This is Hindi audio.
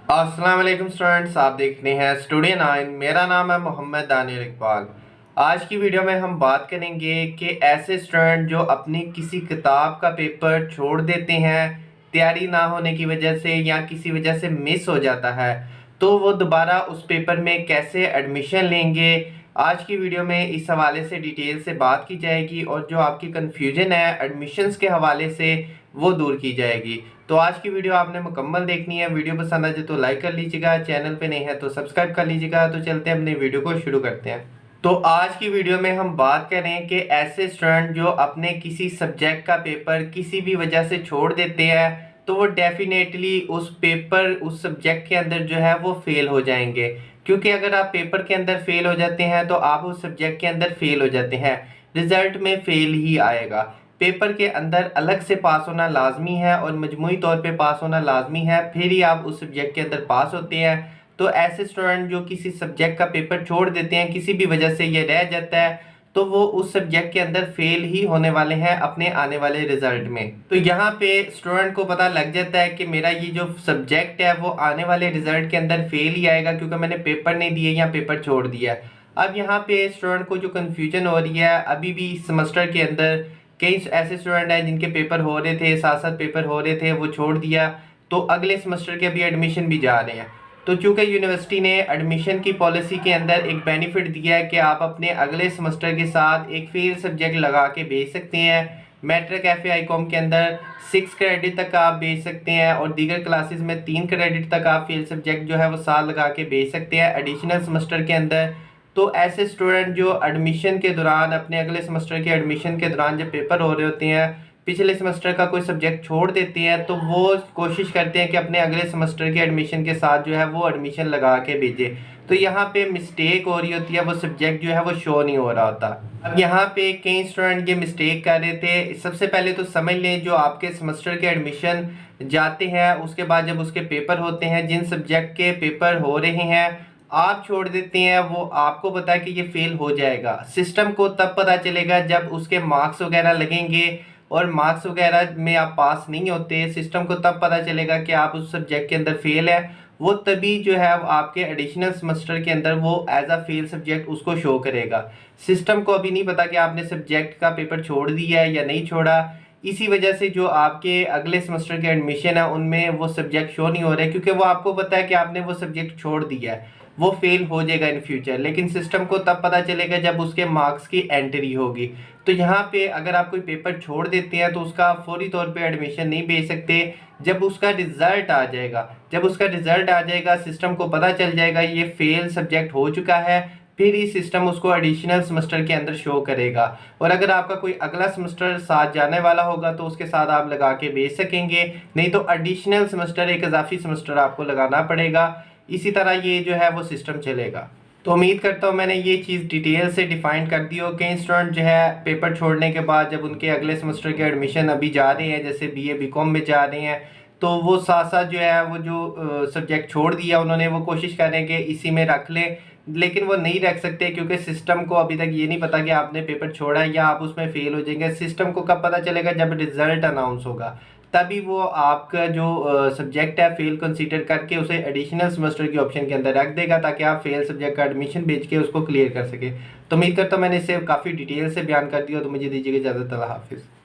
अस्सलाम वालेकुम स्टूडेंट्स, आप देख रहे हैं स्टूडियो 9। मेरा नाम है मोहम्मद दानियल इकबाल। आज की वीडियो में हम बात करेंगे कि ऐसे स्टूडेंट जो अपनी किसी किताब का पेपर छोड़ देते हैं तैयारी ना होने की वजह से या किसी वजह से मिस हो जाता है, तो वो दोबारा उस पेपर में कैसे एडमिशन लेंगे। आज की वीडियो में इस हवाले से डिटेल से बात की जाएगी और जो आपकी कन्फ्यूजन है एडमिशन्स के हवाले से वो दूर की जाएगी। तो आज की वीडियो आपने मुकम्मल देखनी है। वीडियो पसंद आ जाए तो लाइक कर लीजिएगा, चैनल पे नहीं है तो सब्सक्राइब कर लीजिएगा। तो चलते हैं अपने वीडियो को शुरू करते हैं। तो आज की वीडियो में हम बात करें कि ऐसे स्टूडेंट जो अपने किसी सब्जेक्ट का पेपर किसी भी वजह से छोड़ देते हैं तो वो डेफिनेटली उस पेपर उस सब्जेक्ट के अंदर जो है वो फेल हो जाएंगे, क्योंकि अगर आप पेपर के अंदर फेल हो जाते हैं तो आप उस सब्जेक्ट के अंदर फेल हो जाते हैं, रिजल्ट में फेल ही आएगा। पेपर के अंदर अलग से पास होना लाजमी है और मजमूई तौर पे पास होना लाजमी है, फिर ही आप उस सब्जेक्ट के अंदर पास होते हैं। तो ऐसे स्टूडेंट जो किसी सब्जेक्ट का पेपर छोड़ देते हैं, किसी भी वजह से ये रह जाता है, तो वो उस सब्जेक्ट के अंदर फेल ही होने वाले हैं अपने आने वाले रिजल्ट में। तो यहाँ पे स्टूडेंट को पता लग जाता है कि मेरा ये जो सब्जेक्ट है वो आने वाले रिजल्ट के अंदर फेल ही आएगा, क्योंकि मैंने पेपर नहीं दिए या पेपर छोड़ दिया। अब यहाँ पे स्टूडेंट को जो कन्फ्यूजन हो रही है, अभी भी इस सेमेस्टर के अंदर कई ऐसे स्टूडेंट हैं जिनके पेपर हो रहे थे, साथ साथ पेपर हो रहे थे, वो छोड़ दिया, तो अगले सेमेस्टर के अभी एडमिशन भी जा रहे हैं। तो चूंकि यूनिवर्सिटी ने एडमिशन की पॉलिसी के अंदर एक बेनिफिट दिया है कि आप अपने अगले सेमेस्टर के साथ एक फेल सब्जेक्ट लगा के भेज सकते हैं। मैट्रिक एफ आई कॉम के अंदर 6 क्रेडिट तक आप भेज सकते हैं और दीगर क्लासेस में 3 क्रेडिट तक आप फेल सब्जेक्ट जो है वो साल लगा के भेज सकते हैं एडिशनल सेमेस्टर के अंदर। तो ऐसे स्टूडेंट जो एडमिशन के दौरान अपने अगले सेमेस्टर के एडमिशन के दौरान जब पेपर हो रहे होते हैं, पिछले सेमेस्टर का कोई सब्जेक्ट छोड़ देते हैं, तो वो कोशिश करते हैं कि अपने अगले सेमेस्टर के एडमिशन के साथ जो है वो एडमिशन लगा के भेजें। तो यहाँ पे मिस्टेक हो रही होती है, वो सब्जेक्ट जो है वो शो नहीं हो रहा होता। अब यहाँ पे कई स्टूडेंट ये मिस्टेक कर रहे थे। सबसे पहले तो समझ लें, जो आपके सेमेस्टर के एडमिशन जाते हैं उसके बाद जब उसके पेपर होते हैं, जिन सब्जेक्ट के पेपर हो रहे हैं आप छोड़ देते हैं, वो आपको पता है कि ये फेल हो जाएगा। सिस्टम को तब पता चलेगा जब उसके मार्क्स वगैरह लगेंगे, और मार्क्स वगैरह में आप पास नहीं होते, सिस्टम को तब पता चलेगा कि आप उस सब्जेक्ट के अंदर फेल है। वो तभी जो है आपके एडिशनल सेमेस्टर के अंदर वो एज अ फेल सब्जेक्ट उसको शो करेगा। सिस्टम को अभी नहीं पता कि आपने सब्जेक्ट का पेपर छोड़ दिया है या नहीं छोड़ा। इसी वजह से जो आपके अगले सेमेस्टर के एडमिशन है उनमें वो सब्जेक्ट शो नहीं हो रहे, क्योंकि वो आपको पता है कि आपने वो सब्जेक्ट छोड़ दिया है, वो फेल हो जाएगा इन फ्यूचर। लेकिन सिस्टम को तब पता चलेगा जब उसके मार्क्स की एंट्री होगी। तो यहाँ पे अगर आप कोई पेपर छोड़ देते हैं तो उसका फौरी तौर पे एडमिशन नहीं भेज सकते। जब उसका रिजल्ट आ जाएगा, सिस्टम को पता चल जाएगा ये फेल सब्जेक्ट हो चुका है, फिर ही सिस्टम उसको एडिशनल सेमेस्टर के अंदर शो करेगा। और अगर आपका कोई अगला सेमेस्टर साथ जाने वाला होगा तो उसके साथ आप लगा के भेज सकेंगे, नहीं तो एडिशनल सेमेस्टर एक इजाफी सेमेस्टर आपको लगाना पड़ेगा। इसी तरह ये जो है वो सिस्टम चलेगा। तो उम्मीद करता हूँ मैंने ये चीज़ डिटेल से डिफाइन कर दी हो। कई स्टूडेंट जो है पेपर छोड़ने के बाद जब उनके अगले सेमेस्टर के एडमिशन अभी जा रहे हैं, जैसे बीए बीकॉम में जा रहे हैं, तो वो साथ साथ जो है वो जो सब्जेक्ट छोड़ दिया उन्होंने, वो कोशिश करें कि इसी में रख लें, लेकिन वो नहीं रख सकते क्योंकि सिस्टम को अभी तक ये नहीं पता कि आपने पेपर छोड़ा है या आप उसमें फेल हो जाएंगे। सिस्टम को कब पता चलेगा? जब रिजल्ट अनाउंस होगा, तभी वो आपका जो सब्जेक्ट है फेल कंसीडर करके उसे एडिशनल सेमेस्टर के ऑप्शन के अंदर रख देगा, ताकि आप फेल सब्जेक्ट का एडमिशन भेज के उसको क्लियर कर सके। तो उम्मीद करता हूँ मैंने इसे काफ़ी डिटेल से बयान कर दिया। तो मुझे दीजिएगा इजाज़त। अल्लाह हाफिज़।